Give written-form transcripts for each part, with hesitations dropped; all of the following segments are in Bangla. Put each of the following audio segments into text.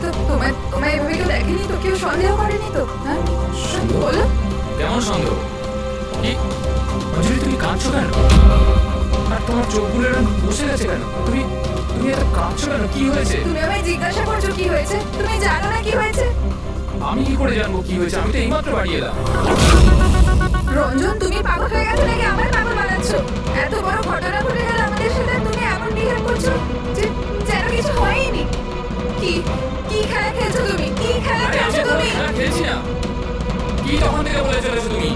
তো তোমায় তোমায় এভাবে কেউ দেখেনি তো, কেউ সন্দেহ করেনি তো? হ্যাঁ বলো। কেমন সন্দেহ? কি অঞ্জলি, তুমি কাঁদছো কেন? আর তোমার চোখগুলো এরকম বসে গেছে কেন? তুমি তুমি এত কাঁদছো কেন? কি হয়েছে? তুমি আমায় জিজ্ঞাসা করছো কি হয়েছে? তুমি জানো না কি হয়েছে? আমি কি করে জানবো কি হয়েছে? আমি তো এইমাত্র বাড়ি এলাম। রঞ্জন, তুমি পাগল হয়ে গেছো নাকি আমায় পাগল বানাচ্ছ? এত বড় ঘটনা ঘটে গেল আমাদের সাথে, তুমি এমন বিহেভ করছো যে যেন কিছু হয়নি। কি কি খেলা খেলছো তুমি? কি খেলা আরে আমি খেলছো তো তুমি? খেলা খেলছি না। কি তখন থেকে বলে চলেছো তুমি?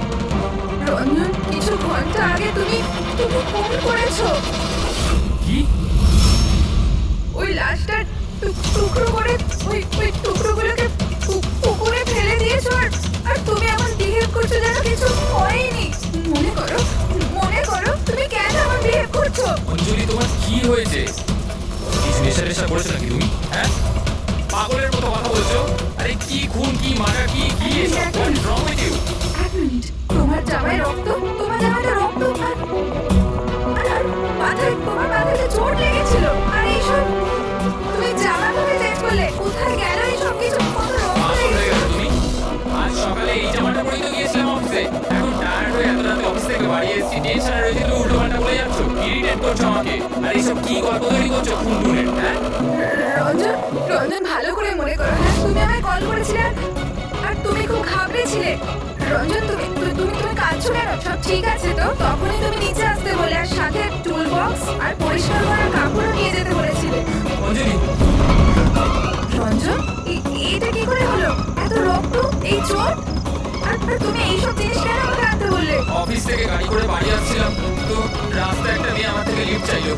রঞ্জন, কিছু ঘন্টা আগে তুমি তুমি ফোন করেছো। কি? ওই লাশটা টুকরো করে ওই টুকরোগুলোকে পুকুরে ফেলে দিয়েছো, আর তুমি এমন বিহেভ করছো যেন কিছু হয়নি। মনে করো তুমি কেন এমন বিহেভ করছো? অঞ্জলি, তোমার কি হয়েছে? কিছু নেশা করেছো নাকি তুমি? হ্যাঁ, পাগলের মতো কথা বলছো। আরে কি খুন, কি মারা, কি কি এসব? What wrong with you? এক মিনিট, তোমার জামায় রক্ত, তোমার জামাতে রক্ত, আর তোমার মাথায় চোট লেগেছিল, আর এইসব তুমি জামা পরে চেঞ্জ করলে, কোথায় গেল এইসব কিছু? কত রক্ত পাগল হয়ে লেগেছিল। গেছো তুমি? আজ সকালে এই জামাটা পরেই তো গিয়েছিলাম অফিসে। এখন টায়ার্ড হয়ে এত রাতে অফিস থেকে বাড়ি এসেছি, টেনশনে রয়েছে, তুমি উল্টো পাল্টা বলে যাচ্ছ, ইরিটেট করছো আমাকে। আর এইসব কি গল্প তৈরি করছো খুন খুনের? হ্যাঁ, রঞ্জন, রঞ্জন ভালো করে মনে করো। হ্যাঁ, তুমি আমায় কল করেছিলে আর তুমি খুব ঘাবড়েছিলে। রঞ্জন, তুমি তুমি তুমি তুমি কাঁদছো কেন? সব ঠিক আছে তো? তখনই তুমি নিচে আসতে বলে, আর সাথে টুল বক্স আর পরিষ্কার করার কাপড়ও নিয়ে যেতে বলেছিলে। অঞ্জলি, রঞ্জন, এটা কি করে হলো? এত রক্ত, এই চোট, আর তুমি এইসব জিনিস কেন আমাকে আনতে বললে? অফিস থেকে গাড়ি করে বাড়ি আসছিলাম, তো রাস্তায় একটা মেয়ে আমার থেকে লিফট চাইলো।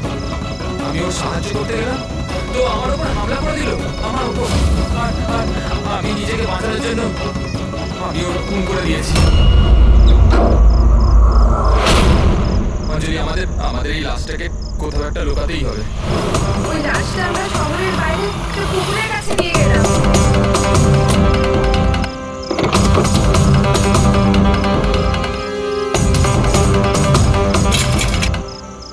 আমি ওর সাহায্য করতে গেলাম, তো আমার উপর হামলা করে দিল, আমার উপর। আর আমি নিজেকে বাঁচানোর জন্য আমি ওর খুন করে দিয়েছি। অঞ্জলি, আমাদের আমাদের এই লাশটাকে কোথাও একটা লুকাতেই হবে। ওই লাশটা আমরা শহরের বাইরে একটা পুকুরের কাছে নিয়ে গেলাম।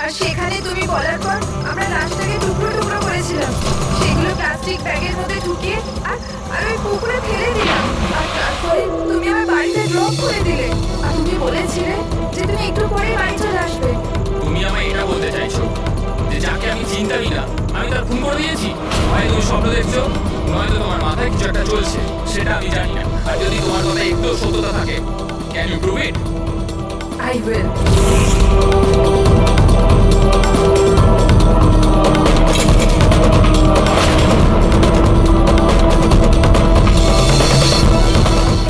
আর সেখানে তুমি বলার পর আমরা লাশটাকে টুকরো টুকরো করেছিলাম, সেগুলো প্লাস্টিক ব্যাগের মধ্যে ঢুকিয়ে আর আর ওই পুকুরে ফেলে দিলাম। আর তারপরে তুমি আমার বাড়িতে ড্রপ করে দিলে, আর তুমি বলেছিলে যে তুমি একটু পরেই বাড়ি চলে আসবে। তুমি আমায় এটা বলতে চাইছো যে যাকে আমি চিন্তাই না আমি তার খুন করে দিয়েছি? হয় তুমি স্বপ্ন দেখছো, নয়তো তোমার মাথায় কিছু একটা চলছে, সেটা আমি জানি না। আর যদি তোমার কথায় একটু সত্যতা থাকে, can you prove it? I will.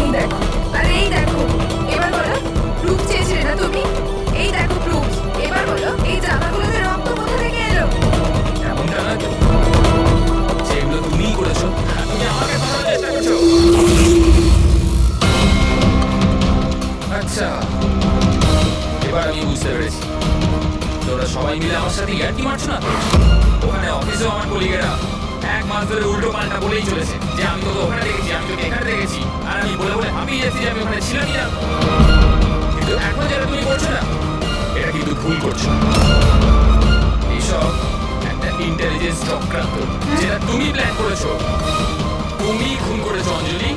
এই দেখো, আরে এই দেখো, এবার বলো, প্রুফ চেয়েছিলে না তুমি? এই দেখো প্রুফ, এবার বলো, এই জামাগুলোতে রক্ত কোথা থেকে এলো? এমনটা না তো যে এগুলো তুমিই করেছো, তুমি আমাকে ফাঁসানোর চেষ্টা করছো। আচ্ছা, এবার আমি বুঝতে পেরেছি, তোরা সবাই মিলে আমার সাথে ইয়ার্কি মারছো না তো? ওখানে অফিসেও আমার কলিগেরা এক মাস ধরে উল্টো পাল্টা বলেই চলেছে যে আমি তোকে ওখানে দেখেছি, আমি তোকে এখানে দেখেছি, আর আমি বলে বলে হাঁপিয়ে যাচ্ছি যে আমি ওখানে ছিলামই না। কিন্তু এখন যেটা তুমি করছো না, এটা কিন্তু ভুল করছো। এইসব একটা ইন্টেলিজেন্স চক্রান্ত, যেটা তুমি প্ল্যান করেছো। তুমি খুন করেছো অঞ্জলি,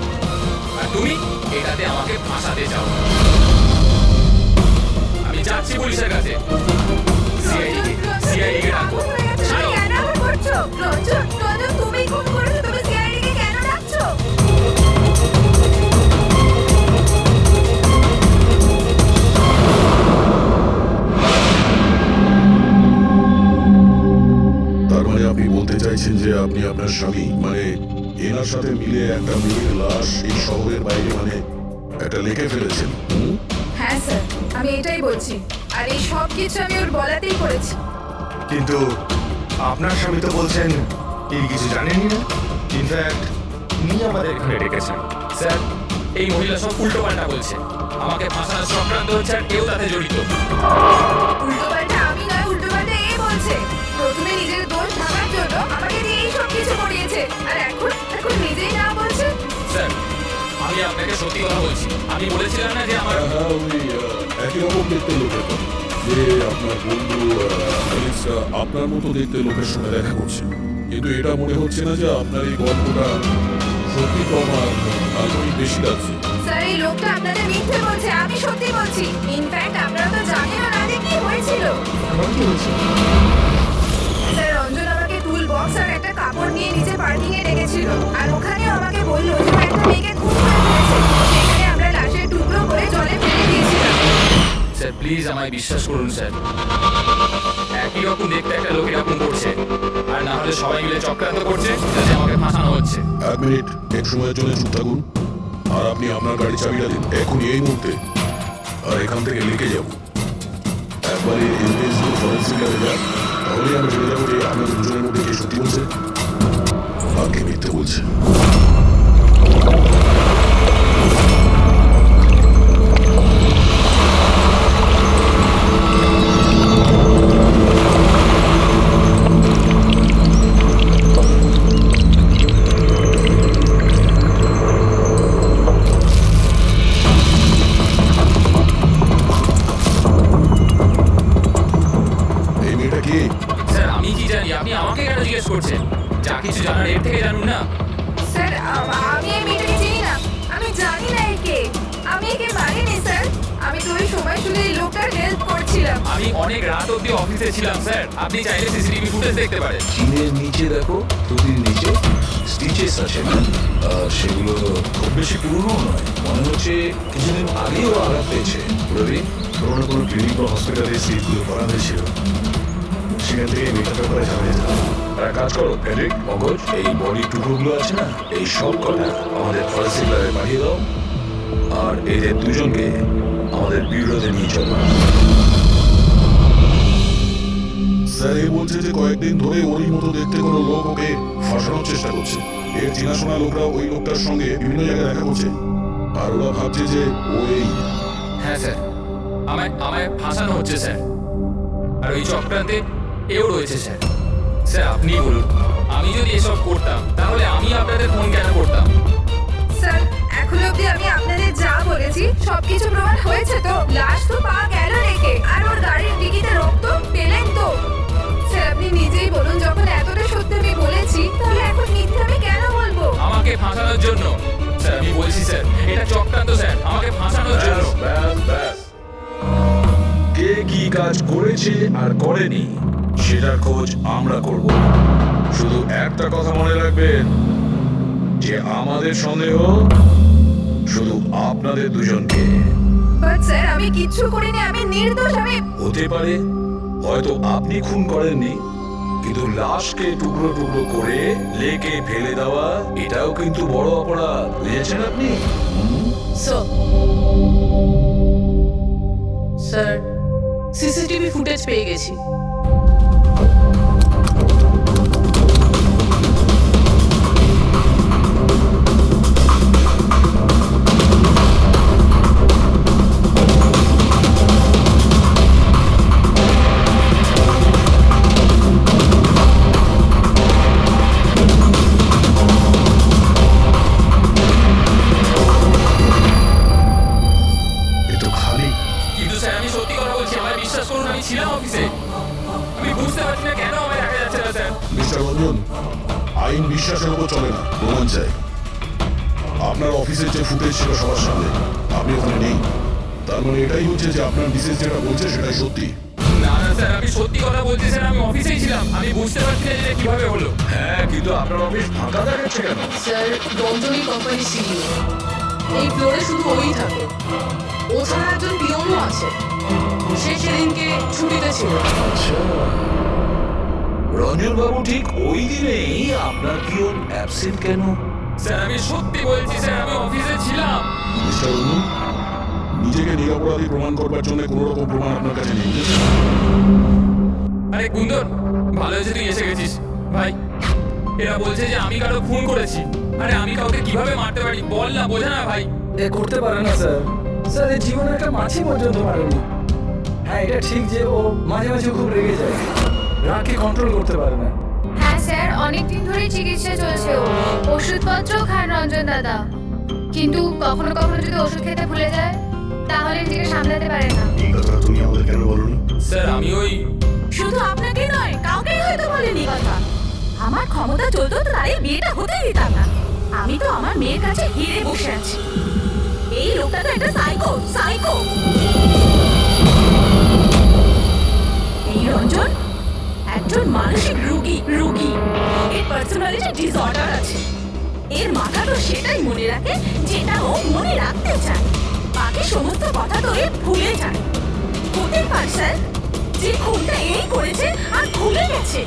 আর তুমি এটাতে আমাকে ফাঁসাতে চাও। আমি যাচ্ছি পুলিশের কাছে। সিআইডি কে ডাকো। ছাড়ো। কেন এমন করছো? রঞ্জন, রঞ্জন, তুমি খুন করেছো, তুমি সিআইডি কে কেন ডাকছো? তার মানে আপনি বলতে চাইছেন যে আপনি আপনার স্বামী মানে এনার সাথে মিলে একটা মেয়ের লাশ এই শহরের বাইরে মানে একটা লেখে ফেলেছেন? হ্যাঁ স্যার, আমি এটাই বলছি, আর এই সব কিছু আমি ওর বলাতেই করেছি। কিন্তু আপনার স্বামী তো বলছেন এই কিছু জানেনই না। ইনফ্যাক্ট উনি আমাদের এখানে ডেকেছেন। স্যার, এই মহিলা সব উল্টো পাল্টা বলছে, আমাকে ফাঁসানোর চক্রান্ত হচ্ছে, আর কেউ তাতে জড়িত। উল্টোপাল্টা আমি নয়, উল্টোপাল্টা এ বলছে। প্রথমে নিজের দোষ ঢাকার জন্য আমাকে দিয়ে এই সব কিছু করিয়েছে, আর এখন এখন নিজেই না বলছে। স্যার, আমি আপনাকে সত্যি কথা বলছি। আমি বলেছিলাম না যে আমার হ্যাঁ, ওই একই রকম দেখতে লোকের কথা। যে আপনার বন্ধু অ্যালেক্সরা আপনার মতো দেখতে লোকের সঙ্গে দেখা করছে, কিন্তু এটা মনে হচ্ছে না যে আপনার এই গল্পটা সত্যি কম আর কাল্পনিক বেশি লাগছে। স্যার এই লোকটা আপনাদের মিথ্যে বলছে, আমি সত্যি বলছি। ইনফ্যাক্ট আপনারা তো জানেনও না যে কি হয়েছিল। স্যার রঞ্জন আমাকে টুল বক্স আর একটা কাপড় নিয়ে নিচে পার্কিং এ ডেকেছিল, আর ওখানেও আমাকে বললো যে ও একটা মেয়েকে খুন করে ফেলেছে। সেখানে আমরা লাশের টুকরো করে জলে ফেলে দিয়েছিলাম। স্যার প্লিজ আমায় বিশ্বাস করুন স্যার, একই রকম দেখতে একটা লোক এরকম করছে, আর না হলে সবাই মিলে চক্রান্ত করছে যাতে আমাকে ফাঁসানো হচ্ছে। 1 মিনিট এক সময়ের জন্য চুপ থাকুন, আর আপনি আপনার গাড়ি চাবিটা দিন এখনই এই মুহূর্তে, আর এখান থেকে লিখে যাব। একবারে এনএসডি ফরেন্সিক ল্যাবে যান, তাহলে আমরা জেনে যাবো যে আপনাদের দুজনের মধ্যে কে সত্যি বলছে আর কে মিথ্যে বলছে। এই মেয়েটা কি? স্যার আমি কি জানি, আপনি আমাকে কেন জিজ্ঞেস করছেন? যা কিছু জানার এর থেকে জানুন না। স্যার আমি এই মেয়েটাকে চিনি না, আমি জানি না একে, আমি একে মারিনি স্যার। আমি তো ওই সময় শুধু এই লোকটার হেল্প করছিলাম। আমি অনেক রাত অব্দি অফিসে ছিলাম স্যার, আপনি চাইলে সিসিটিভি ফুটেজ দেখতে পারেন। চিনের নিচে দেখো, টুপির নিচে স্টিচেস আছে, আর সেগুলো খুব বেশি পুরনো নয়, মনে হচ্ছে কিছুদিন আগেও আঘাত পেয়েছে। রবি, কোনো কোনো ক্লিনিক বা হসপিটালে সিটগুলো করা হয়েছিল, সেখান থেকে মেয়েটার ব্যাপারে জানা যেত। আর এক কাজ করো ফেডরিক, মগজ, এই বডি টুকরোগুলো আছে না, এই সব কটা আমাদের ফরেন্সিক ল্যাবে পাঠিয়ে দাও, আর এদের দুজনকে আমাদের বিউরোতে নিয়ে চলো। স্যার এ বলছে যে কয়েকদিন ধরে ওরই মতো দেখতে কোনো লোক ওকে ফাঁসানোর চেষ্টা করছে। এর চেনাশোনা লোকরা ওই লোকটার সঙ্গে বিভিন্ন জায়গায় দেখা করছে, আর ওরা ভাবছে যে ও এই। হ্যাঁ স্যার, আমায় ফাঁসানো হচ্ছে স্যার, আর ওই চক্রান্তে এও রয়েছে স্যার। স্যার আপনি বলুন, আমি যদি এসব করতাম তাহলে আমি আপনাদের ফোন কেন করতাম? স্যার এখন অবধি আমি আপনাদের যা বলেছি সবকিছু প্রমাণ হয়েছে তো। লাশ তো পাওয়া গেল রেখে, আর ওর গাড়ির ডিকিতে রক্ত পেলেন তো। স্যার আপনি নিজেই বলুন, যখন এতটা সত্যি আমি বলেছি তাহলে এখন মিথ্যে আমি কেন বলবো? আমাকে ফাঁসানোর জন্য স্যার, আমি বলছি স্যার এটা চক্রান্ত স্যার, আমাকে ফাঁসানোর জন্য। ব্যাস ব্যাস, কে কি কাজ করেছে আর করেনি সেটার খোঁজ আমরা করব। শুধু একটা কথা মনে রাখবেন যে আমাদের সন্দেহ শুধু আপনাদের দুজনকে। বাট স্যার আমি কিচ্ছু করিনি, আমি নির্দোষ। আমি হতে পারে হয়তো আপনি খুন করেননি, কিন্তু লাশকে টুকরো টুকরো করে লেকে ফেলে দেওয়া এটাও কিন্তু বড় অপরাধ, বুঝেছেন আপনি? স্যার সিসিটিভি ফুটেজ পেয়ে গেছি। এ তো খালি। কিন্তু স্যার আমি সত্যি কথা বলছি, আমায় বিশ্বাস করুন, আমি ছিলাম অফিসে। আমি বুঝতে পারছি না কেন আমায় দেখা যাচ্ছে না স্যার। মিস্টার রঞ্জন, আইন বিশ্বাসের উপর চলে না, প্রমাণ চাই। আপনার অফিসের যে ফুটেজ ছিল সবার সামনে, আপনি ওখানে নেই, তার মানে এটাই হচ্ছে যে আপনার মিসেস যেটা বলছে সেটাই সত্যি। না না স্যার, আমি সত্যি কথা বলছি স্যার, আমি অফিসেই ছিলাম। আমি বুঝতে পারছি না যে এটা কিভাবে হলো। হ্যাঁ, কিন্তু আপনার অফিস ফাঁকা দেখাচ্ছে কেন? স্যার রঞ্জনী কোম্পানি সিইও, এই ফ্লোরে শুধু ওই থাকে। ও ছাড়া একজন পিয়নও আছে, সে সেদিনকে ছুটিতে ছিল। আচ্ছা, রঞ্জন বাবু ঠিক ওই দিনেই আপনার পিয়ন অ্যাবসেন্ট কেন? স্যার আমি সত্যি বলছি স্যার, আমি অফিসে ছিলাম। মিস্টার রঞ্জন, নিজেকে নিরপরাধী প্রমাণ করবার জন্য কোনো রকম প্রমাণ আপনার কাছে নেই। আরে কুন্দর, ভালো হয়েছে তুই এসে গেছিস ভাই। এরা বলছে যে আমি কারো খুন করেছি। আরে আমি কাউকে কিভাবে মারতে পারি বল না, বোঝা না ভাই। এ করতে পারে না স্যার। স্যার এর জীবনে একটা মাছি পর্যন্ত মারেনি। হ্যাঁ এটা ঠিক যে ও মাঝে মাঝে খুব রেগে যায়, রাগকে কন্ট্রোল করতে পারে না। হ্যাঁ স্যার, অনেকদিন ধরে চিকিৎসা চলছে, ও ওষুধপত্র খান রঞ্জন দাদা, কিন্তু কখনো কখনো যদি ওষুধ খেতে ভুলে যায় তাহলে নিজেকে সামলাতে পারে না। এই কথাটা তুমি আমাদের কেন বলনি? স্যার আমি ওই শুধু আপনাকে নয়, কাউকেই হয়তো বলেনি কথা। আমার ক্ষমতা চলতো তো তার এই বিয়েটা হতে দিতাম না। আমি তো আমার মেয়ের কাছে হেরে বসে আছি। এই লোকটা তো একটা সাইকো সাইকো। এই রঞ্জন একজন মানসিক রোগী রোগী। এর পার্সোনালিটি ডিসঅর্ডার আছে। এর মাথা তো সেটাই মনে রাখে যেটা ও মনে রাখতে চায়, বাকি সমস্ত কথা তো এ ভুলে যায়। হতে পারছে যে খুনটা এই করেছে আর ভুলে গেছে।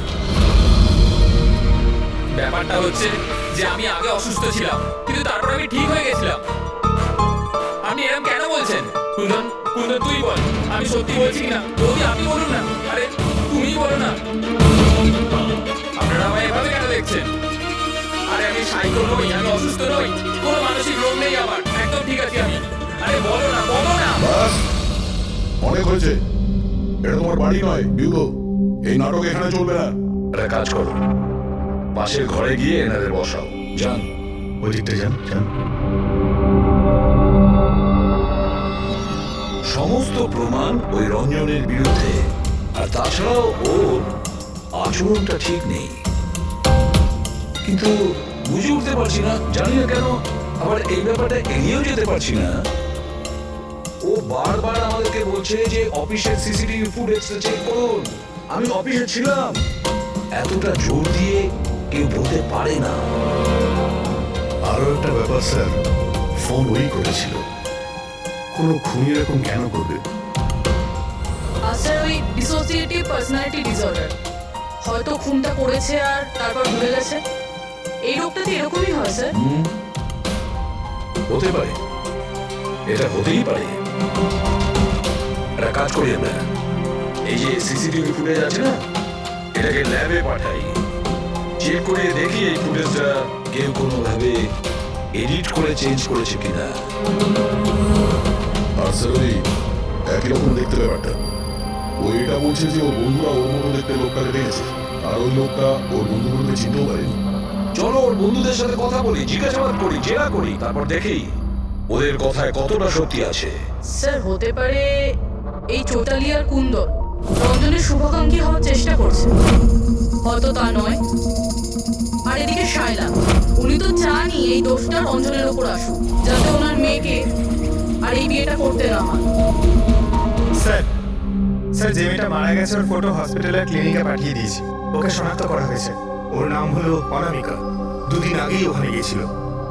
ব্যাপারটা হচ্ছে যে আমি আগে অসুস্থ ছিলাম, কিন্তু তারপর আমি ঠিক হয়ে গেছিলাম। আপনি এরকম কেন বলছেন? কুন্দন, কুন্দন তুই বল, আমি সত্যি বলছি কিনা। যদি আপনি বলুন না। আরে তুমি বলো না। আপনারা আমায় এভাবে কেন দেখছেন? আরে আমি সাইকো নই, আমি অসুস্থ নই, কোনো মানসিক রোগ নেই আমার, একদম ঠিক আছি আমি। আরে বলো না, বলো না। বাস, অনেক হয়েছে। এটা তোমার বাড়ি নয়, বিউগো। এই নাটক এখানে চলবে না। একটা কাজ করো, পাশের ঘরে গিয়ে এনাদের বসাও। যান, ওই দিকটা যান যান। সমস্ত প্রমাণ ওই রঞ্জনের বিরুদ্ধে, আর তাছাড়াও ওর আচরণটা ঠিক নেই। কিন্তু বুঝে উঠতে পারছি না, জানি না কেন আবার এই ব্যাপারটা এড়িয়েও যেতে পারছি না। ও বারবার আমাদেরকে বলছে যে অফিসের সিসিটিভি ফুটেজটা চেক করুন। আমি অফিসে ছিলাম। এতটা জোর দিয়ে কেউ বলতে পারে না। আরো একটা ব্যাপার স্যার, ফোন ওই করেছিল। কোনো খুনি এরকম কেন করবে? আর স্যার ওই ডিসোসিয়েটিভ পার্সোনালিটি ডিসঅর্ডার, হয়তো খুনটা করেছে আর তারপর ভুলে গেছে। এই রোগটাতে এরকমই হয় স্যার। হতে পারে, এটা হতেই পারে। একটা কাজ করি আমরা, এই যে সিসিটিভি ফুটেজ আছে না, এটাকে ল্যাবে পাঠাই, চেক করে দেখি এই ফুটেজটা কেউ কোনোভাবে এডিট করে চেঞ্জ করেছে কিনা। আর স্যার ওই একই রকম দেখতে ব্যাপারটা। ও এটা বলছে যে ওর বন্ধুরা ওর মতো দেখতে লোকটাকে দেখেছে, আর ওই লোকটা ওর বন্ধুগুলোকে চিনতেও পারেনি। চলো ওর বন্ধুদের সাথে কথা বলি, জিজ্ঞাসাবাদ করি, জেরা করি, তারপর দেখি ওদের কথায় কতটা সত্যি আছে। স্যার হতে পারে এই চৈতালি আর কুন্দন রঞ্জনের শুভাকাঙ্ক্ষী হওয়ার চেষ্টা করছে, হয়তো তা নয়। আর এদিকে শায়লা, উনি তো চানই এই দোষটা রঞ্জনের ওপর আসুক, যাতে ওনার মেয়েকে আর এই বিয়েটা করতে না হয়। স্যার স্যার, যে মেয়েটা মারা গেছে ওর ফটো হসপিটালের ক্লিনিকে পাঠিয়ে দিয়েছি। ওকে শনাক্ত করা হয়েছে। ওর নাম হলো অনামিকা। দুদিন আগেই ওখানে গিয়েছিল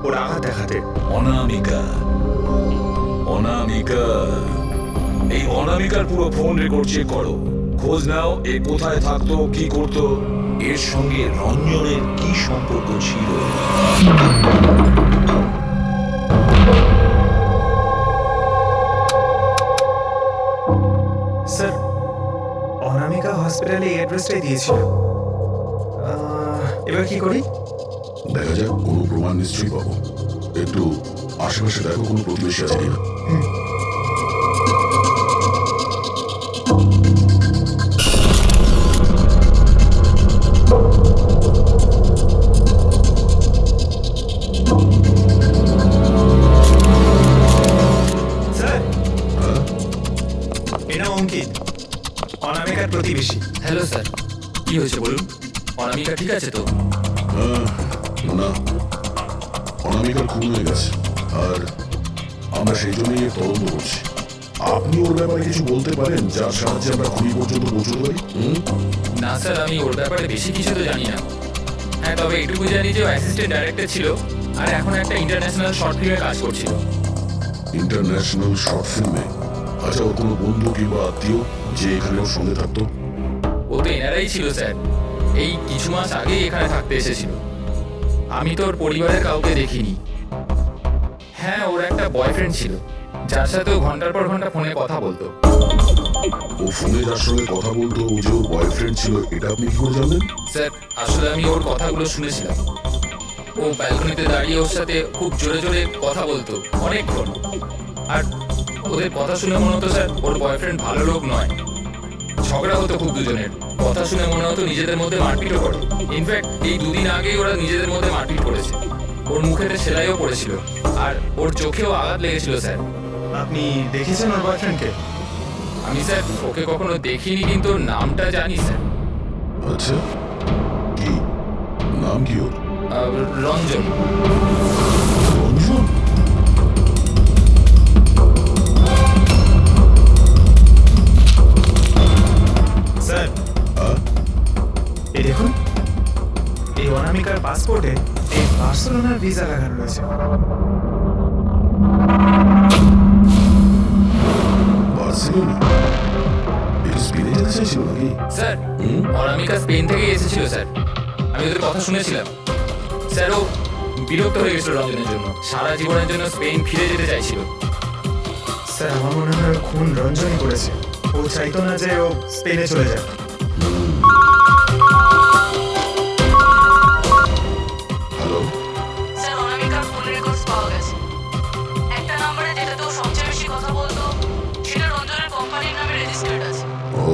ওর আঘাত দেখাতে। অনামিকা, অনামিকা, এই অনামিকার পুরো ফোন রেকর্ড চেক করো, খোঁজ নাও এ কোথায় থাকতো, কি করতো, এর সঙ্গে রঞ্জনের কি সম্পর্ক ছিল। স্যার, অনামিকা হসপিটালে এই অ্যাড্রেসটাই দিয়েছিল। এবার কি করি? দেখা যাক, কোনো প্রমাণ নিশ্চয়ই পাবো। একটু আশেপাশে দেখো কোনো প্রতিবেশী আছে কিনা। স্যার, এটা অঙ্কিত, অনামিকার প্রতিবেশী। হ্যালো স্যার, কি হয়েছে বলুন? অনামিকা ঠিক আছে তো? না, অনামিকার খুন হয়ে গেছে, আর আমরা সেই জন্যই এর তদন্ত করছি। আপনি ওর ব্যাপারে কিছু বলতে পারেন যার সাহায্যে আমরা খুনি পর্যন্ত পৌঁছতে পারি? না স্যার, আমি ওর ব্যাপারে বেশি কিছু তো জানি না। হ্যাঁ, তবে এটুকু জানি যে ও অ্যাসিস্ট্যান্ট ডাইরেক্টর ছিল আর এখন একটা ইন্টারন্যাশনাল শর্ট ফিল্মে কাজ করছিল। ইন্টারন্যাশনাল শর্ট ফিল্মে? আচ্ছা, ওর কোনো বন্ধু কিংবা আত্মীয় যে এখানে ওর সঙ্গে থাকতো? ও তো এনারাই ছিল স্যার, এই কিছু মাস আগেই এখানে থাকতে এসেছিল। আমি তো ওর পরিবারের কাউকে দেখিনি। হ্যাঁ, ওর একটা বয়ফ্রেন্ড ছিল যার সাথে ও ঘন্টার পর ঘন্টা ফোনে কথা বলতো। ও ফোনে যার সঙ্গে কথা বলতো ও যে ওর বয়ফ্রেন্ড ছিল, এটা আপনি কি করে জানলেন? স্যার, আসলে আমি ওর কথাগুলো শুনেছিলাম। ও ব্যালকনিতে দাঁড়িয়ে ওর সাথে খুব জোরে জোরে কথা বলতো অনেকক্ষণ। আর ওদের কথা শুনে মনে হতো স্যার ওর বয়ফ্রেন্ড ভালো লোক নয়। ঝগড়া হতো খুব দুজনের। কথা শুনে মনে হতো নিজেদের মধ্যে মারপিটও করে। ইনফ্যাক্ট এই দুদিন আগেই ওরা নিজেদের মধ্যে মারপিট করেছে। ওর মুখেতে সেলাইও পড়েছিল আর ওর চোখেও আঘাত লেগেছিল স্যার। আপনি দেখেছেন ওর বয়ফ্রেন্ডকে? আমি স্যার ওকে কখনো দেখিনি, কিন্তু ওর নামটা জানি স্যার। আচ্ছা, কি নাম কি ওর? রঞ্জন। রঞ্জন? স্যার হ্যাঁ? এই দেখুন, এই অনামিকার পাসপোর্টে এই বার্সেলোনার ভিসা লাগানো রয়েছে। বার্সেলোনা? এটা স্পেনে যেতে চাইছিল নাকি? স্যার অনামিকা স্পেন থেকে এসেছিল স্যার, আমি ওদের কথা শুনেছিলাম। স্যার ও বিরক্ত হয়ে গেছিল রঞ্জনের জন্য, সারা জীবনের জন্য স্পেন ফিরে যেতে চাইছিল। স্যার আমার মনে হয় ওর খুন রঞ্জনই করেছে। ও চাইতো না যে ও স্পেনে চলে যাক। হ্যালো? স্যার অনামিকার ফোন রেকর্ডস পাওয়া গেছে। একটা নাম্বারে যেটাতে ও সবচেয়ে বেশি কথা বলতো সেটা রঞ্জনের কোম্পানির নামে রেজিস্টার্ড আছে। ও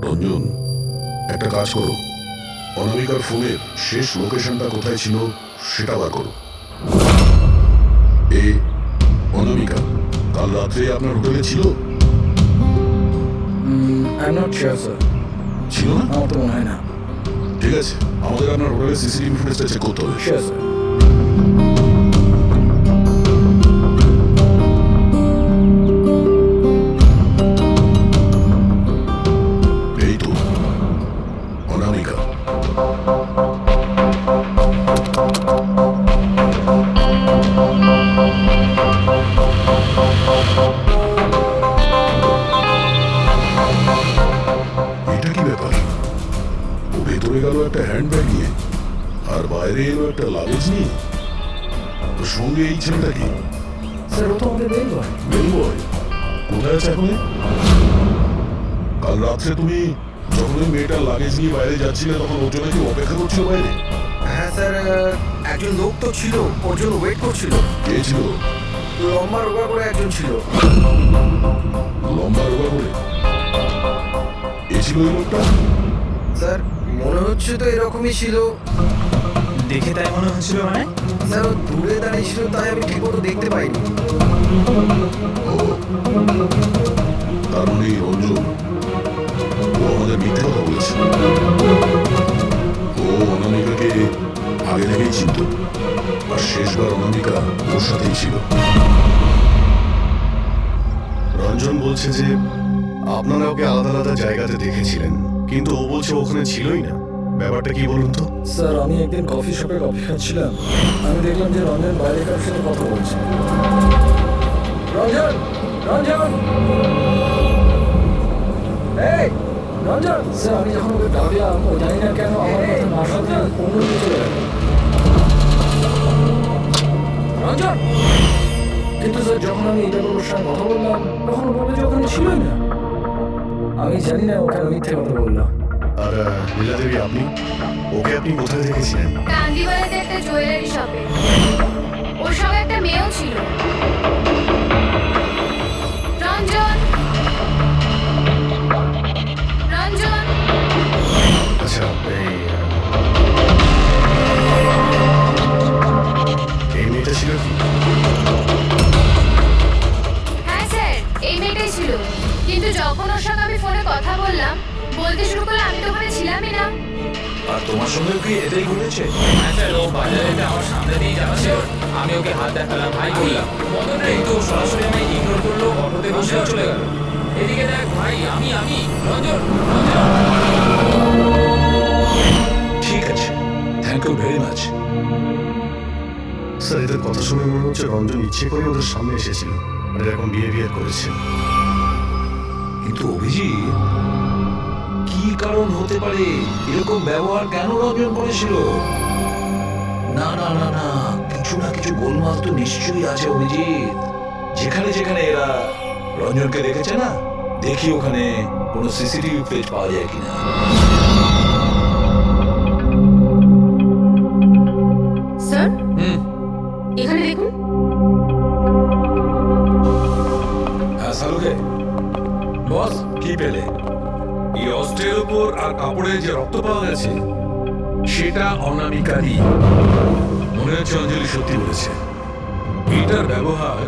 রঞ্জন, একটা কাজ করো, অনামিকার ফোনের শেষ লোকেশনটা কোথায় ছিল সেটা বার করো। এ অনামিকা কাল রাত্রে আপনার হোটেলে ছিল? I am not sure sir, ছিল না? আমার তো মনে হয় না। ঠিক আছে, আমাদের আপনার হোটেলের সিসিটিভি ফুটেজটা চেক করতে হবে। Sure sir. এই তো অনামিকা। এটা কি ব্যাপার? ও ভেতরে গেল একটা হ্যান্ডব্যাগ নিয়ে আর বাইরে এলো একটা লাগেজ নিয়ে। তো সঙ্গে এই ছেলেটা কি? স্যার ও তো আমাদের বেল বয়। বেল বয়? কোথায় আছে এখন? কাল রাত্রে তুমি যখন ওই মেয়েটার লাগেজ নিয়ে বাইরে যাচ্ছিলে তখন ওর জন্য কি অপেক্ষা করছিল বাইরে? হ্যাঁ স্যার, একজন লোক তো ছিল, ওর জন্য ওয়েট করছিল। কে ছিল? লম্বা রোগা করে একজন ছিল। লম্বা রোগা করে? এ ছিল ওই লোকটা? স্যার মনে হচ্ছে তো এরকমই ছিল। দেখে তাই মনে হচ্ছিল মানে? স্যার ও দূরে দাঁড়িয়ে ছিল, তাই আমি ঠিক মতো দেখতে পাইনি। ও, তার মানে এই রঞ্জন, ও আমাদের মিথ্যে কথা বলেছে। ও অনামিকাকে আগে থেকেই চিনত, আর শেষবার অনামিকা ওর সাথেই ছিল। রঞ্জন বলছে যে আপনারা ওকে আলাদা আলাদা জায়গাতে দেখেছিলেন, কিন্তু ও বলছে ওখানে ছিলই না। ব্যাপারটা কি বলুন তো? স্যার আমি একদিন কফি শপে কফি খাচ্ছিলাম, আমি দেখলাম যে রঞ্জন বাইরে কারোর সাথে কথা বলছে। রঞ্জন, রঞ্জন, এই রঞ্জন! স্যার আমি যখন ওকে ডাকলাম, ও জানি না কেন আমার কথা না শুনে অন্যদিকে চলে গেল। রঞ্জন! কিন্তু স্যার যখন আমি এটা ওর সঙ্গে কথা বললাম, তখন ও বললো যে ওখানে ছিলই না। আমি জানি না ওখানে মিথ্যে কথা বললাম। আর লীলা দেবী, ওকে আপনি কোথায় দেখেছিলেন? কান্দিওয়ালাতে একটা জুয়েলারি শপে। ওর সঙ্গে একটা মেয়েও ছিল। রঞ্জন, রঞ্জন! আচ্ছা, এই মেয়েটা ছিল কি? হ্যাঁ স্যার, এই মেয়েটাই ছিল। কিন্তু যখন ওর সঙ্গে আমি ফোনে কথা বললাম, বলতে শুরু করলে আমি তো ওখানে ছিলামই না। আর তোমার সঙ্গে কি এটাই ঘটেছে? হ্যাঁ স্যার, ও বাজারেতে আমার সামনে দিয়ে যাচ্ছে, আমি ওকে হাত দেখালাম, ভাই বললাম, মদন রে, তো সরাসরি আমায় ইগনোর করলো, অটোতে বসে চলে গেল। এদিকে দেখ ভাই, আমি রঞ্জন, রঞ্জন। ঠিক আছে, thank you very much. Sir, এদের কথা শুনে মনে হচ্ছে রঞ্জন ইচ্ছে করে ওদের সামনে এসেছিল আর এরকম বিহেভিয়ার করেছে। কিন্তু অভিজিৎ, কি কারণ হতে পারে এরকম ব্যবহার কেন রঞ্জন করেছিল? না না না না, কিছু না কিছু গোলমাল তো নিশ্চয়ই আছে অভিজিৎ। যেখানে যেখানে এরা রঞ্জনকে দেখেছে না, দেখি ওখানে কোনো সিসিটিভি ফুটেজ পাওয়া যায় কিনা। স্যার এখানে দেখুন। হ্যাঁ সালুকে, বস কি পেলে? এই অস্ত্রের উপর আর কাপড়ে যে রক্ত পাওয়া গেছে সেটা অনামিকারই। মনে হচ্ছে অঞ্জলি সত্যি বলেছে। এটার ব্যবহার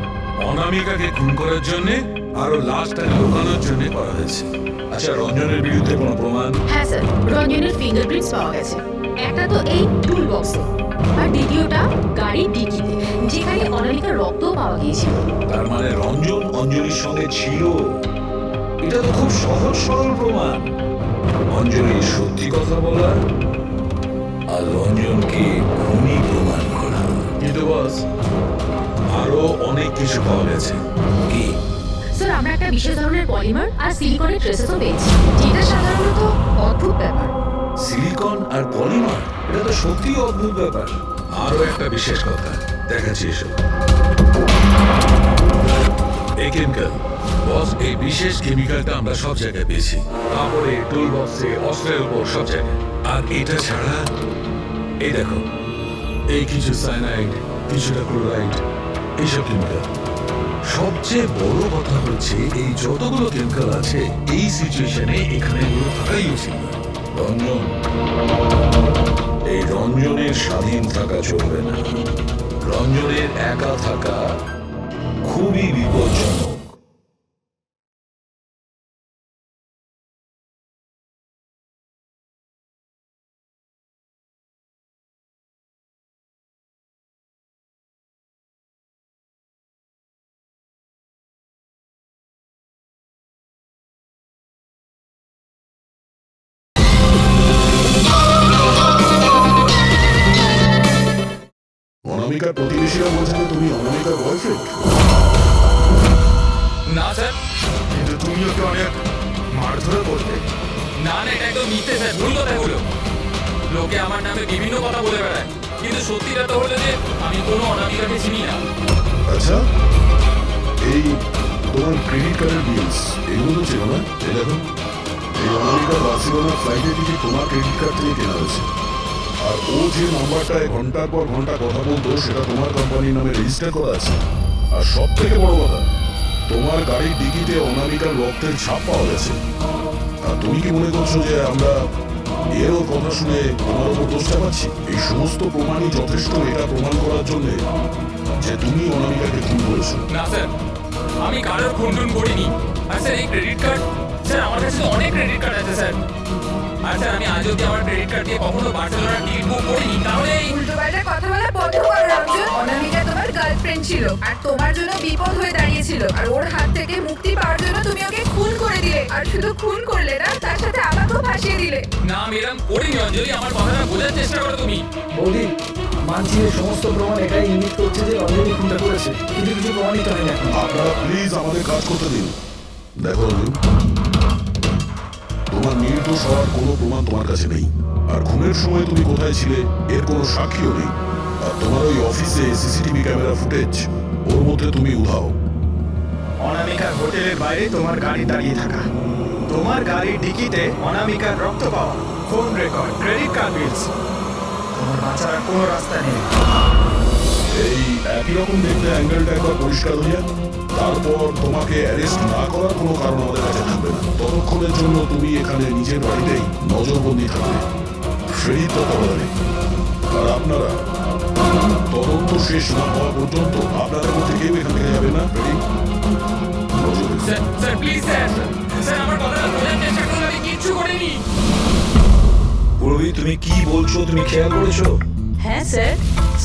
অনামিকাকে খুন করার জন্য আরো লাশটাকে লুকানোর জন্য করা হয়েছে। আচ্ছা, রঞ্জনের বিরুদ্ধে কোনো প্রমাণ? হ্যাঁ স্যার, রঞ্জনের ফিঙ্গারপ্রিন্টস পাওয়া গেছে। একটা তো এই টুল বক্সে আর দ্বিতীয়টা গাড়ির ডিকিতে, যেখানে অনামিকার রক্তও পাওয়া গিয়েছিল। তার মানে রঞ্জন অঞ্জলির সঙ্গে ছিল। এটা তো খুব সহজ সরল প্রমাণ। অঞ্জলি সত্যি কথা বলা আর রঞ্জনকে খুনি প্রমাণ করা। কিন্তু বস, আরো অনেক কিছু পাওয়া গেছে। কি? স্যার, আমরা একটা বিশেষ ধরনের পলিমার আর সিলিকনের ট্রেসেসও পেয়েছি, যেটা সাধারণত অদ্ভুত ব্যাপার। সিলিকন আর পলিমার, এটা তো সত্যি অদ্ভুত ব্যাপার। আরো একটা বিশেষ কথা দেখাচ্ছি, এসব এই কেমিক্যাল। বস, এই বিশেষ কেমিক্যালটা আমরা সব জায়গায় পেয়েছি, কাপড়ে, টুল বক্সে, অস্ত্রের উপর, সব জায়গায়। আর এটা ছাড়া এই দেখো, এই কিছু সায়ানাইড, কিছুটা ক্লোরাইড, এইসব কেমিক্যাল। সবচেয়ে বড় কথা হচ্ছে এই যতগুলো কেমিক্যাল আছে এই সিচুয়েশনে এখানে এগুলো থাকাই উচিত না। রঞ্জন, এই রঞ্জনের স্বাধীন থাকা চলবে না। রঞ্জনের একা থাকা খুবই বিপজ্জনক। অনামিকার প্রতিবেশীরা বলছে যে তুমি অনামিকার বয়ফ্রেন্ড। না স্যার, কিন্তু তুমি ওকে অনেক মারধর করতে। না না, এটা একদম মিথ্যে স্যার, ভুল কথা হলো। লোকে আমার নামে বিভিন্ন কথা বলে বেড়ায়, কিন্তু সত্যিটা তো হলো যে আমি কোনো অনামিকাকে চিনি না। আচ্ছা, এই তোমার ক্রেডিট কার্ডের বিলস এগুলো তো ছিল না? এই দেখো, এই অনামিকা বার্সেলোনা ফ্লাইটের টিকিট তোমার ক্রেডিট কার্ড থেকে কেনা হয়েছে। আর ও যে নাম্বারটায় ঘন্টার পর ঘন্টা কথা বলতো সেটা তোমার কোম্পানির নামে রেজিস্টার করা আছে। আর সব থেকে বড় কথা, তোমার গাড়ির ডিকিতে অনামিকার রক্তের ছাপ পাওয়া গেছে। আর তুমি কি মনে করছো যে আমরা এর ওর কথা শুনে তোমার ওপর দোষ চাপাচ্ছি? এই সমস্ত প্রমাণই যথেষ্ট এটা প্রমাণ করার জন্য যে তুমি অনামিকাকে খুন করেছো। না স্যার, আমি কারোর খুন করিনি। আর স্যার, এই ক্রেডিট কার্ড, স্যার আমার কাছে তো অনেক ক্রেডিট কার্ড আছে স্যার। আর স্যার, আমি আজ অব্দি আমার ক্রেডিট কার্ড দিয়ে কখনো বার্সেলোনার টিকিট বুক করিনি। তাহলে উল্টোপাল্টা কথা বলা বন্ধ করো রঞ্জন। অনামিকা তোমার গার্লফ্রেন্ড ছিল আর তোমার জন্য বিপদ হয়ে দাঁড়িয়েছিল, আর ওর হাত থেকে মুক্তি পাওয়ার জন্য তুমি ওকে খুন করে দিলে। আর শুধু খুন করলে না, তার সাথে আমাকেও ফাঁসিয়ে দিলে। না, আমি এরকম করিনি অঞ্জলি, আমার কথাটা বোঝার চেষ্টা করো তুমি। বৌদি, মানছি যে সমস্ত প্রমাণ এটাই ইঙ্গিত করছে যে রঞ্জনী খুনটা করেছে, কিন্তু কিছু প্রমাণিত হয়নি এখন। আপনারা প্লিজ আমাদের কাজ করতে দিন। দেখো অর্জুন, তোমার নির্দোষ হওয়ার কোনো প্রমাণ তোমার কাছে নেই। আর খুনের সময় তুমি কোথায় ছিলে এর কোনো সাক্ষীও নেই। আর তোমার ওই অফিসে সিসিটিভি ক্যামেরা ফুটেজ, ওর মধ্যে তুমি উধাও। অনামিকার হোটেলের বাইরে তোমার গাড়ি দাঁড়িয়ে থাকা, তোমার গাড়ির ডিকিতে অনামিকার রক্ত পাওয়া, ফোন রেকর্ড, ক্রেডিট কার্ড বিলস। তোমার বাঁচার আর কোনো রাস্তা নেই। এই একই রকম দেখতে অ্যাঙ্গেলটা একবার পরিষ্কার হয়ে যাক, তারপর তোমাকে অ্যারেস্ট না করার কোনো কারণ আমাদের কাছে থাকবে না। ততক্ষণের জন্য তুমি এখানে নিজের বাড়িতেই নজরবন্দি থাকবে, ফ্রেডির তত্ত্বাবধানে। আর আপনারা তদন্ত শেষ না হওয়া পর্যন্ত আপনাদের মধ্যে কেউ এখান থেকে যাবে না। ফ্রেডি, নজর রেখো। Sir, sir please sir, sir আমার কথাটা বোঝার চেষ্টা করুন, আমি কিচ্ছু করিনি। পূর্বী, তুমি কি বলছো তুমি খেয়াল করেছো? হ্যাঁ স্যার,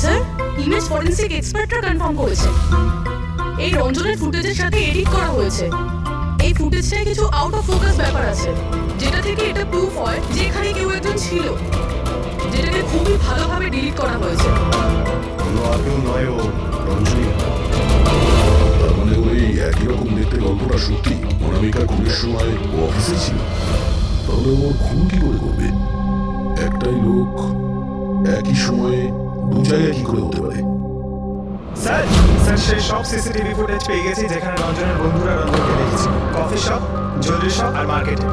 স্যার ইমেজ ফরেন্সিক এক্সপার্টরা কনফার্ম করেছে এই রঞ্জনের ফুটেজের সাথে এডিট করা হয়েছে। এই ফুটেজটায় কিছু আউট অফ ফোকাস ব্যাপার আছে, যেটা থেকে এটা প্রুফ হয় যে এখানে কেউ একজন ছিল, যেটাকে খুবই ভালোভাবে ডিলিট করা হয়েছে। কোনো আর কেউ নয়, ও রঞ্জনী। তার মানে ওই একই রকম দেখতে গল্পটা সত্যি। অনামিকা খুনের সময় ও অফিসেই ছিল। তাহলে ওর খুন কি করে করবে? একটাই লোক একই সময়ে দু জায়গায় কি করে হতে পারে? স্যার, স্যার সেই সব সিসিটিভি ফুটেজ পেয়ে গেছি যেখানে রঞ্জনের বন্ধুরা রঞ্জনকে দেখেছে। কফি শপ, জুয়েলারি শপ আর মার্কেটে।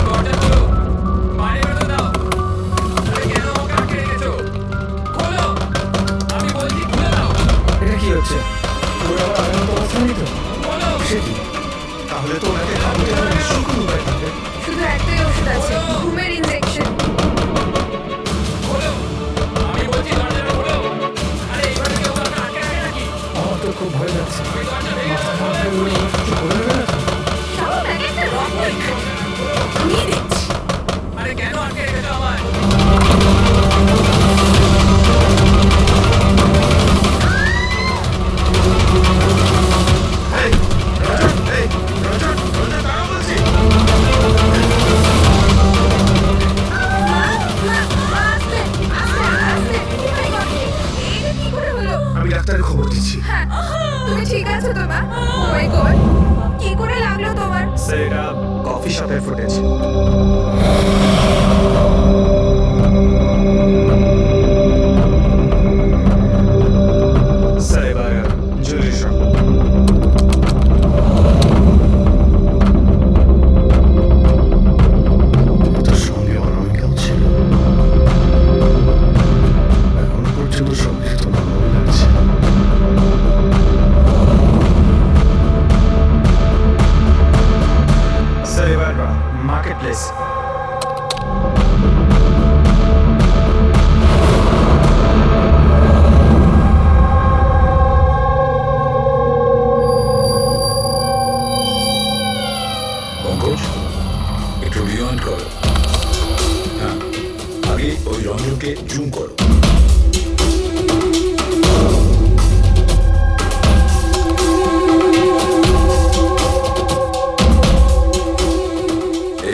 দরজা খোলো, বাইরে বেরোতে দাও। আরে কেন আমাকে আটকে রেখেছো? খোলো, আমি বলছি খুলে দাও। এটা কি হচ্ছে? ওর আবার আগের মতো অবস্থা নেই তো? খোলো। সে কি? তাহলে তো ওনাকে খাওয়াতে হবে নিশ্চয়ই কোনো উপায় থাকবে। শুধু একটাই ওষুধ আছে, ঘুমের ইনজেকশন। খোলো, আমি বলছি দরজাটা খোলো। আরে এইভাবে কেউ আমাকে আটকে রাখে নাকি? আমার তো খুব ভয় লাগছে। ওই দরজা ভেঙে মাথা দাও। মাথায় উড়ে কিছু করে দেবে না তো? সব এক একটা রং পরীক্ষা নিয়ে দেখছি। আরে কেন স্যার এটা কফি শপের ফুটেজ। স্যার এবার জুয়েলারি শপ। তোর সঙ্গে অনামিকাও ছিল। এখনো পর্যন্ত সবকিছু তো নর্মাল লাগছে। স্যার এবার মার্কেট প্লেস। পঙ্কজ একটু রিওয়াইন্ড করো। হ্যাঁ, আগে ওই রঞ্জনকে জুম করো।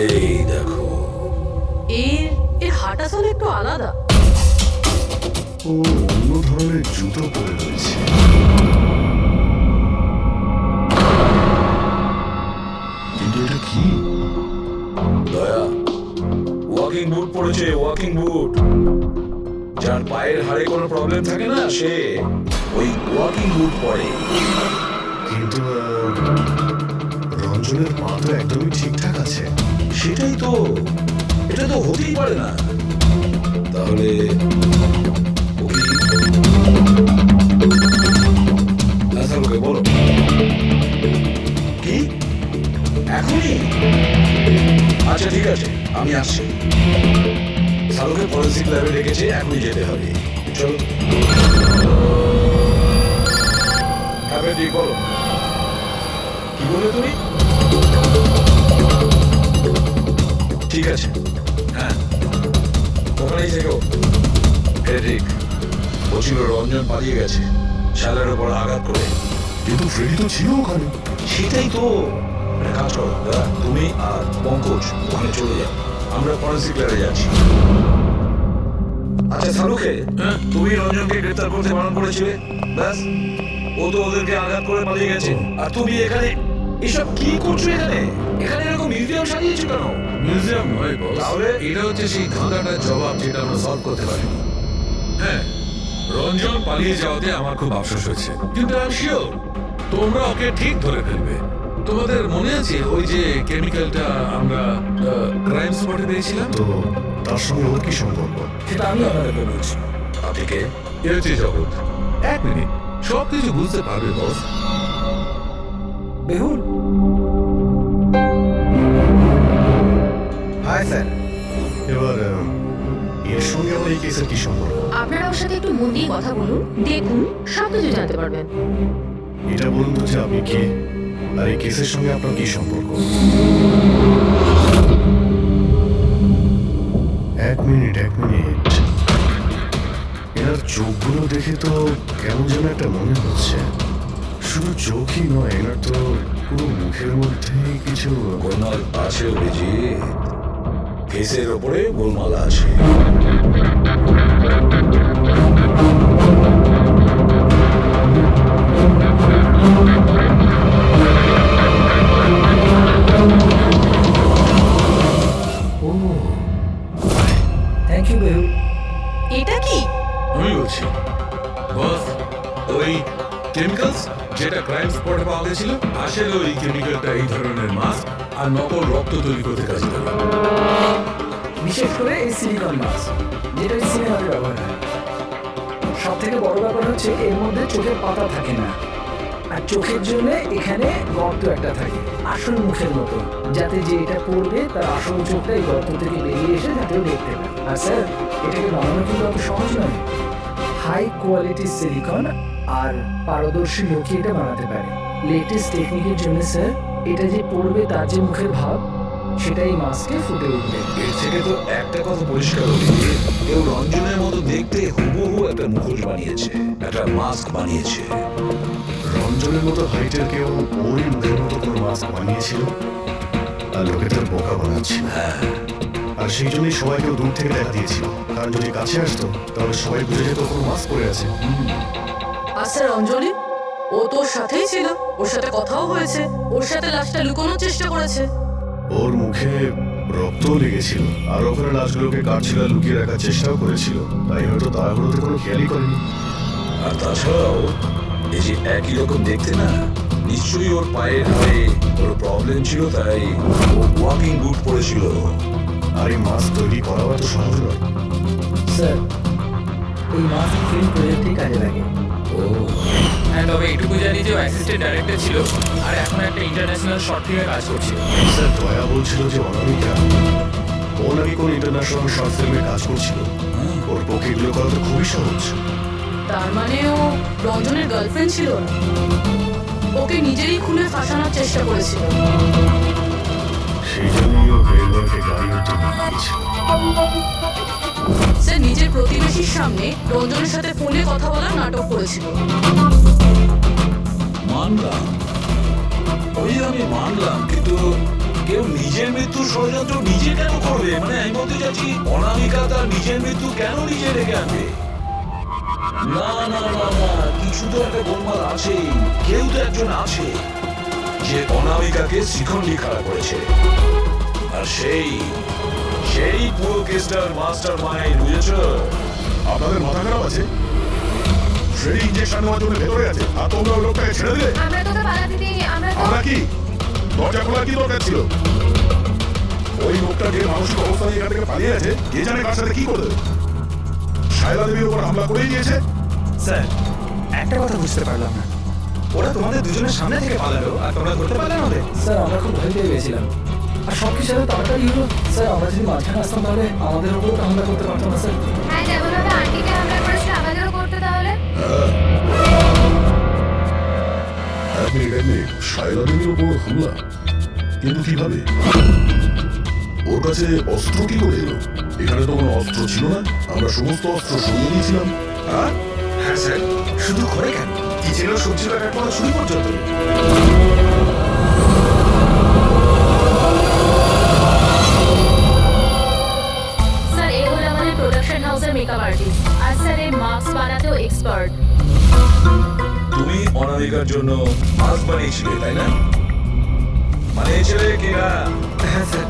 এই দেখো, এর হাঁটা চলে একটু আলাদা। ও অন্য ধরনের জুতো পরে রয়েছে। কিন্তু এটা কি? দয়া ওয়াকিং বুট পরেছে, ওয়াকিং বুট। যার পায়ের হাড়ে কোনো প্রবলেম থাকে না সে ওই ওয়াকিং বুট পরে। কিন্তু রঞ্জনের পা তো একদমই ঠিকঠাক আছে। সেটাই তো, এটা তো হতেই পারে না। তাহলে ও কি? আচ্ছা লোকে বলো কি এখনই? আচ্ছা ঠিক আছে, আমি আসছি। সালুকে ফরেন্সিক ল্যাবে রেখেছে, এখনই যেতে হবে। চলো। হ্যাঁ ঠিক, বলো কি বলে তুমি? ঠিক আছে, হ্যাঁ ওখানেই থেকো। ফ্রেডরিক বলছিল রঞ্জন পালিয়ে গেছে শালের ওপর আঘাত করে। কিন্তু ফ্রেডি তো ছিল ওখানে। সেটাই তো। একটা কাজ করো দাদা, তুমি আর পঙ্কজ ওখানে চলে যাও, আমরা ফরেন্সিক ল্যাবে যাচ্ছি। আচ্ছা সালুকে তুমি রঞ্জনকে গ্রেফতার করতে বারণ করেছিলে, ব্যাস ও তো ওদেরকে আঘাত করে পালিয়ে গেছে। আর তুমি এখানে এসব কি করছো? এখানে এখানে এরকম মিউজিয়াম সাজিয়েছো কেন? মিউজিয়াম নয় বস, তাহলে? এটা হচ্ছে সেই ধাঁধাটার জবাব যেটা আমরা সলভ করতে পারি। হ্যাঁ, রঞ্জন পালিয়ে যাওয়াতে আমার খুব আফসোস হয়েছে, কিন্তু আই এম শিওর তোমরা ওকে ঠিক ধরে ফেলবে। তোমাদের মনে আছে ওই যে কেমিক্যালটা আমরা ক্রাইম স্পটে পেয়েছিলাম? তো তার সঙ্গে ওর কি সম্পর্ক? সেটা আমি আপনাদেরকে বলছি। আপনি কে? এ হচ্ছে জগৎ। এক মিনিট, সব কিছু বুঝতে পারবে বস। বেহুল, হাই স্যার। এবার এর সঙ্গে আমার এই কেসের কি সম্পর্ক? আপনারা ওর সাথে একটু মন দিয়ে কথা বলুন, দেখুন সব কিছু জানতে পারবেন। এটা বলুন তো যে আপনি কে, আর এই কেসের সঙ্গে আপনার কি সম্পর্ক? এক মিনিট। এনার চোখগুলো দেখে তো কেমন যেন একটা মনে হচ্ছে। শুধু চোখই নয়, এনার তো পুরো মুখের মধ্যেই কিছু। গোলমাল আছে অভিজিৎ, কেসের ওপরে গোলমাল আছে। ও থ্যাংক ইউ বেহুল। এটা কি? আমি বলছি বস, ওই কেমিক্যালস যেটা ক্রাইম স্পটে পাওয়া গেছিল, আসলে ওই কেমিক্যালটা এই ধরনের মাস্ক আর নকল রক্ত তৈরি করতে কাজে লাগে। বিশেষ করে এই সিলিকন মাস্ক, যেটা ওই সিনেমাতে ব্যবহার হয়। সব থেকে বড় ব্যাপার হচ্ছে এর মধ্যে চোখের পাতা থাকে না, আর চোখের জন্য এখানে গর্ত একটা থাকে আসল মুখের মতো, যাতে যে এটা পড়বে তার আসল চোখটা এই গর্ত থেকে বেরিয়ে এসে যাতে ও দেখতে পায়। আর স্যার, এটাকে বানানো কিন্তু অত সহজ নয়। হাই কোয়ালিটি সিলিকন আর পারদর্শী লোকই এটা বানাতে পারে। লেটেস্ট টেকনিকের জন্য স্যার, এটা যে পড়বে তার যে মুখের ভাব, সেটাই মাস্কে ফুটে উঠবে। এর থেকে তো একটা কথা পরিষ্কার অভিজিৎ, কেউ রঞ্জনের মতো দেখতে হুবহু একটা মুখোশ বানিয়েছে, একটা মাস্ক বানিয়েছে। রঞ্জনের মতো হাইটের কেউ ওই মুখের মতো কোনো মাস্ক বানিয়েছিল, আর লোকে তার বোকা বানাচ্ছিল। আর সেই জন্যই সবাইকে দূর থেকে দেখা দিয়েছিল, কারণ যদি কাছে আসতো তাহলে সবাই বুঝে যেত কোনো মাস্ক পরে আছে। আর স্যার অঞ্জলি, ও ও তোর সাথেই ছিল, ওর সাথে কথাও হয়েছে, ওর সাথে লাশটা লুকোনোর চেষ্টা করেছে। ওর মুখে রক্ত লেগেছিল আর ওখানে লাশগুলোকে কাটছিল আর লুকিয়ে রাখার চেষ্টাও করেছিল, তাই হয়তো তাড়াহুড়োতে কোনো খেয়ালই করেনি। আর তাছাড়াও এই যে একই রকম দেখতে না, নিশ্চয়ই ওর পায়ের হাড়ে ওর প্রবলেম ছিল, তাই ও ওয়াকিং বুট পরেছিল। আর এই মাস্ক তৈরি করাও এত সহজ নয়। স্যার এই মাস্ক ফিল্ম প্রজেক্টে কাজে লাগে। হ্যাঁ, তবে এটুকু জানি যে ও অ্যাসিস্ট্যান্ট ডাইরেক্টর ছিল আর এখন একটা ইন্টারন্যাশনাল শর্ট ফিল্মে কাজ করছে। স্যার দয়া বলছিল যে অনামিকা ও নাকি কোনো ইন্টারন্যাশনাল শর্ট ফিল্মে কাজ করছিল। ওর পক্ষে এগুলো করা তো খুবই সহজ। তার মানে ও রঞ্জনের গার্লফ্রেন্ড ছিল না, ওকে নিজেরই খুনে ফাঁসানোর চেষ্টা করেছিল। সেই জন্যই ও রেলওয়েকে গাড়ি উঠতে নিয়ে গিয়েছিল। সে নিজের প্রতিবেশীর সামনে রঞ্জনের সাথে ফোনে কথা বলার নাটক করেছিল। মানলাম, ওই আমি মানলাম, কিন্তু কেউ নিজের মৃত্যুর ষড়যন্ত্র নিজে কেন করবে? মানে আমি বলতে চাচ্ছি, অনামিকা তার নিজের মৃত্যু কেন নিজে ডেকে আনবে? না না না না, কিছু তো একটা গোলমাল আছে। কেউ তো একজন আছে যে অনামিকাকে শিখন্ডি খাড়া করেছে, আর সেই পুরো কেসটার মাস্টার মাইন্ড, বুঝেছো? আপনাদের মাথা খারাপ আছে? ফ্রেডি ইঞ্জেকশন নেওয়ার জন্য ভেতরে আছে আর তোমরা ওই লোকটাকে ছেড়ে দিলে। আমরা তোকে পালাতে দিইনি, আমরা কি দরজা খোলার কি দরকার ছিল? ওই লোকটা যে মানসিক অবস্থা নিয়ে এখান থেকে পালিয়ে আছে, কে জানে কার সাথে কি করবে। শায়লা দেবীর উপর হামলা করেই দিয়েছে। স্যার একটা কথা বুঝতে পারলাম না, ওরা তোমাদের দুজনের সামনে থেকে পালালো আর তোমরা ধরতে পারলে না ওদের? স্যার আমরা খুব ভয় পেয়ে গেছিলাম আর সব কিছু এত তাড়াতাড়ি হলো। স্যার আমরা যদি মাঝখানে আসতাম তাহলে আমাদের উপর হামলা করতে পারতাম না স্যার। হ্যাঁ, যেমনভাবে আন্টিকে হামলা করেছিল আমাদেরও করতে তাহলে। এক মিনিট, শায়লা দেবীর উপর হামলা? কিন্তু কিভাবে? ওর কাছে অস্ত্র কি করে এলো? এখানে তো কোনো অস্ত্র ছিল না, আমরা সমস্ত অস্ত্র সরিয়ে দিয়েছিলাম। হ্যাঁ স্যার, শুধু ঘরে কেন, কিচেনেও সবজি কাটার পর শুরু পর্যন্ত। স্যার এ হলো আমাদের প্রোডাকশন হাউসের মেকআপ আর্টিস্ট, আর স্যার এই মাস্ক বানাতেও এক্সপার্ট। তুমি অনামিকার জন্য মাস্ক বানিয়েছিলে, তাই না? বানিয়েছিলে কিনা? হ্যাঁ স্যার,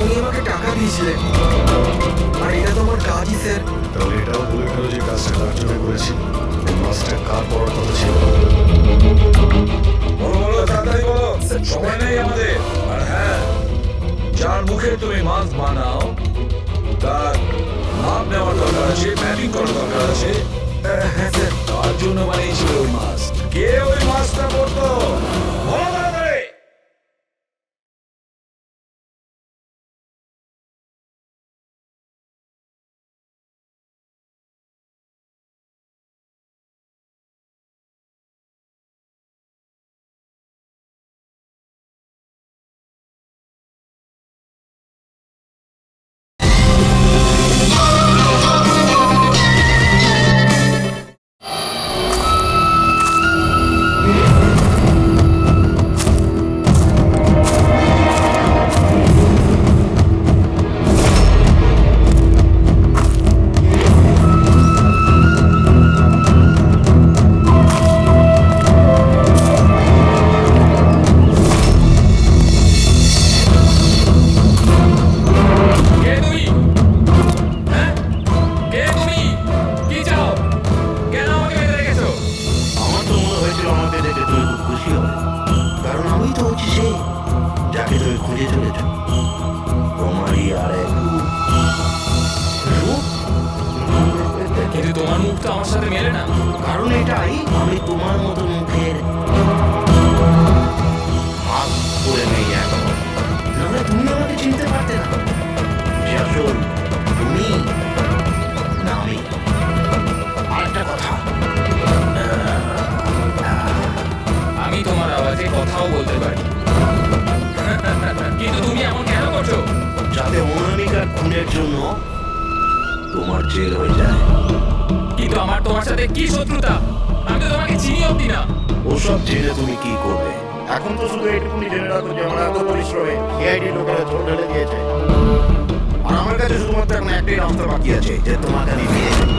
উনি আমাকে টাকা দিয়েছিলেন আর এটা তো আমার কাজই স্যার। তাহলে এটাও বলে ফেলো যে কাজটা কার জন্য করেছিল, এই মাস্কটা কার পড়ার কথা ছিল। বলো বলো, তাড়াতাড়ি বলো, সময় নেই আমাদের। আর হ্যাঁ, যার মুখে তুমি মাস্ক বানাও তার মাপ নেওয়ার দরকার আছে, ম্যাপিং করার দরকার আছে। হ্যাঁ স্যার। তার জন্য বানিয়েছিল ওই মাস্ক। কে ওই মাস্কটা পরতো? বলো তাড়াতাড়ি। কারণ এটাই, আমি তোমার মতো মুখের হাত করে নেই এখন। নাহলে তুমি আমাকে চিনতে পারতে না যে আসল তুমি না আমি। আরেকটা কথা, আমি তোমার আওয়াজে কথাও বলতে পারি, কিন্তু তুমি এমন কেন করছো? যাতে অনামিকার খুনের জন্য তোমার জেল হয়ে যায়। কিন্তু আমার তোমার সাথে কি শত্রুতা? আমি তো তোমাকে চিনি অব্দি না। ওসব জেনে তুমি কি করবে? এখন তো শুধু এইটুকুনি জেনে রাখো যে আমার এত পরিশ্রমে এআইডি লোকেরা চোট ঢেলে দিয়েছে, আর আমার কাছে শুধুমাত্র এখন একটাই রাস্তা বাকি আছে, যে তোমাকে আমি পেয়ে যাবো।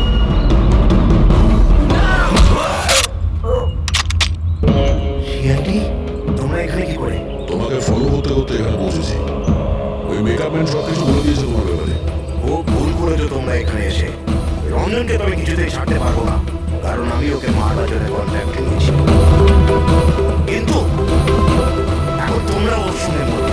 সিআইডি তোমরা এখানে কি করে? তোমাকে ফলো করতে করতে এখানে পৌঁছেছি। ওই মেকআপ ম্যান সব কিছু বলে দিয়েছে তোমার ব্যাপারে। ও ভুল করেছো তোমরা এখানে এসে। রঞ্জনকে তো আমি কিছুতেই ছাড়তে পারবো না, কারণ আমি ওকে মারবার জন্য কন্ট্যাক্ট নিয়েছি। কিন্তু এখন তোমরা ওর সঙ্গে মরবে।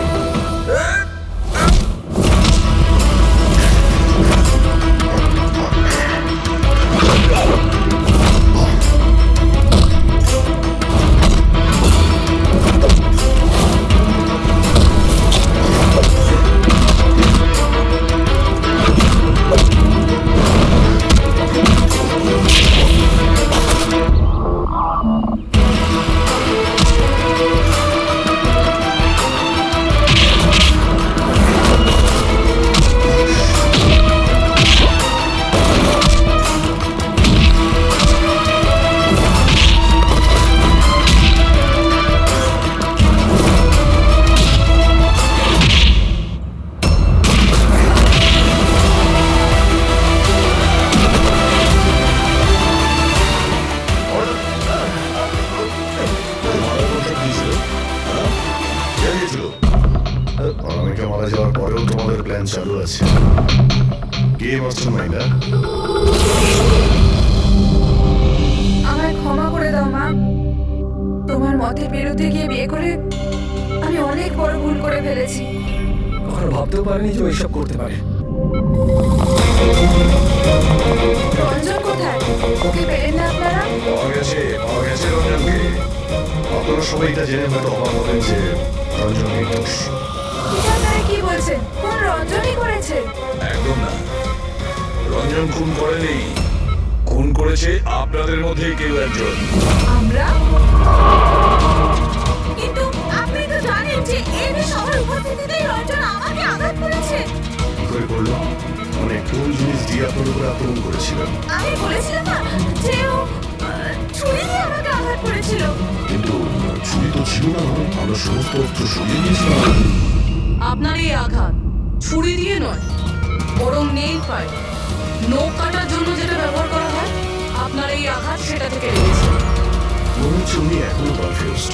অনামিকা মারা যাওয়ার পরেও তোমাদের প্ল্যান চালু আছে। কে মাস্টার মাইন্ডা? আমায় ক্ষমা করে দাও মা। তোমার মতের বিরুদ্ধে গিয়ে বিয়ে করে আমি অনেক বড় ভুল করে ফেলেছি। কখনো ভাবতেও পারিনি যে ও এসব করতে পারে। রঞ্জন কোথায়? ওকে পেলেন না আপনারা? পাওয়া গেছে রঞ্জনকে। আপনারা সবাই এটা জেনে হয়তো অবাক হলেন যে রঞ্জন নির্দোষ। এটা আপনারা কি বলছেন? কোন রঞ্জনই করেছে? একদম না, রঞ্জন খুন করেনি। খুন করেছে আপনাদের মধ্যে কেউ একজন। আমরা? কিন্তু আপনি তো জানেন যে এই সবার উপস্থিতিতেই রঞ্জন আমাকে আঘাত করেছে। কি করে করলো? মানে কোন জিনিস দিয়ে আপনার উপরে আক্রমণ করেছিলেন? আমি বলেছিলাম না যে ও ছুরি দিয়ে আমাকে আঘাত করেছিল। কিন্তু ছুরি তো ছিল না, আমরা সমস্ত অস্ত্র সরিয়ে দিয়েছিলাম। আপনার এই আঘাত ছুরি দিয়ে নয়, বরং নেইল পাইপ, নখ কাটার জন্য যেটা ব্যবহার করা হয়, আপনার এই আঘাত সেটা থেকে লেগেছে। মনে হচ্ছে উনি এখনো কনফিউজড।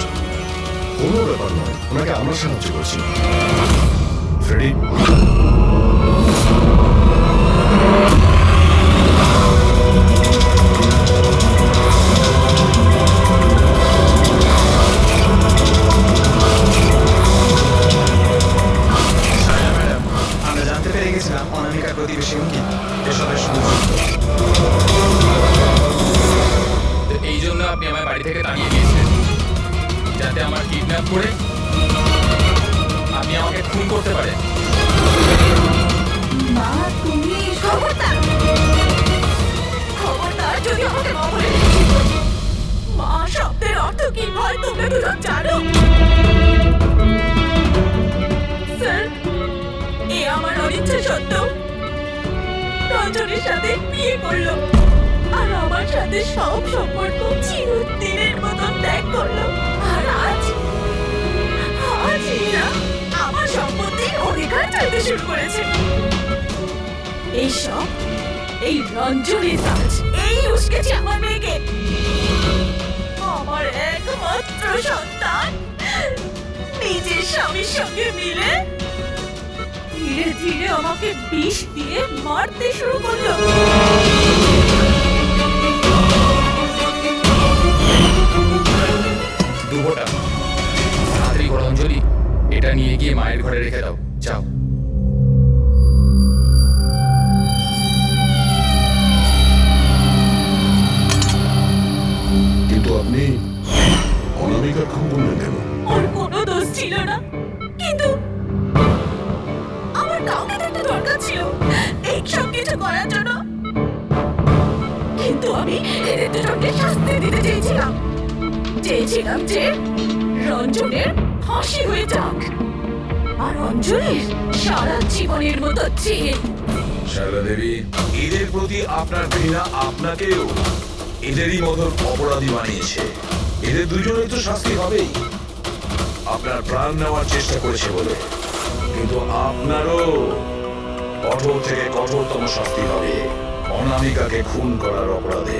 কোনো ব্যাপার নয়, ওনাকে আমরা সাহায্য করছি। ফ্রেডি, আমরা জানতে পেরে গেছিলাম অনামিকার প্রতিবেশী হুমকি এসবের সঙ্গে যুক্ত। তো এই জন্য আপনি আমার বাড়ি থেকে তাড়িয়ে দিয়েছিলেন, যাতে আমার কিডন্যাপ করে আপনি আমাকে খুন করতে পারেন। মা তুমি খবরদার খবরদার, যদি আমাকে মা বলে ডেকেছিস। মা শব্দের অর্থ কি হয় তোমরা দুজন জানো? স্যার, এ আমার অনিচ্ছা সত্ত্বেও রঞ্জনের সাথে বিয়ে করলো আর আমার সাথে সব সম্পর্ক চিরদিনের মতন ত্যাগ করলো। আর আজ এরা আমার সম্পত্তির অধিকার চাইতে শুরু করেছে। এইসব এই রঞ্জনের কাজ। এই উস্কেছে আমার মেয়েকে, আমার একমাত্র সন্তান, নিজের স্বামীর সঙ্গে মিলে ধীরে ধীরে আমাকে বিষ দিয়ে মারতে শুরু করলো। দুবোটা তাড়াতাড়ি করো অঞ্জলি, এটা নিয়ে গিয়ে মায়ের ঘরে রেখে দাও, যাও। কিন্তু আপনি অনামিকার খুন করলেন কেন? ওর কোনো দোষ ছিল না, কিন্তু আমার কাউকে তো একটা দরকার ছিল এই সব কিছু করার জন্য। কিন্তু আমি এদের দুজনকে শাস্তি দিতে চেয়েছিলাম যে রঞ্জনের ফাঁসি হয়ে যাক আর রঞ্জনের সারা জীবনের মতো জেল। শারদা দেবী, এদের প্রতি আপনার ঘৃণা আপনাকেও এদেরই মতন অপরাধী বানিয়েছে। এদের দুজনেই তো শাস্তি হবেই। আপনার প্রাণ নেওয়ার চেষ্টা করেছে বলে, কিন্তু আপনারও কঠোর থেকে কঠোরতম শাস্তি হবে অনামিকাকে খুন করার অপরাধে।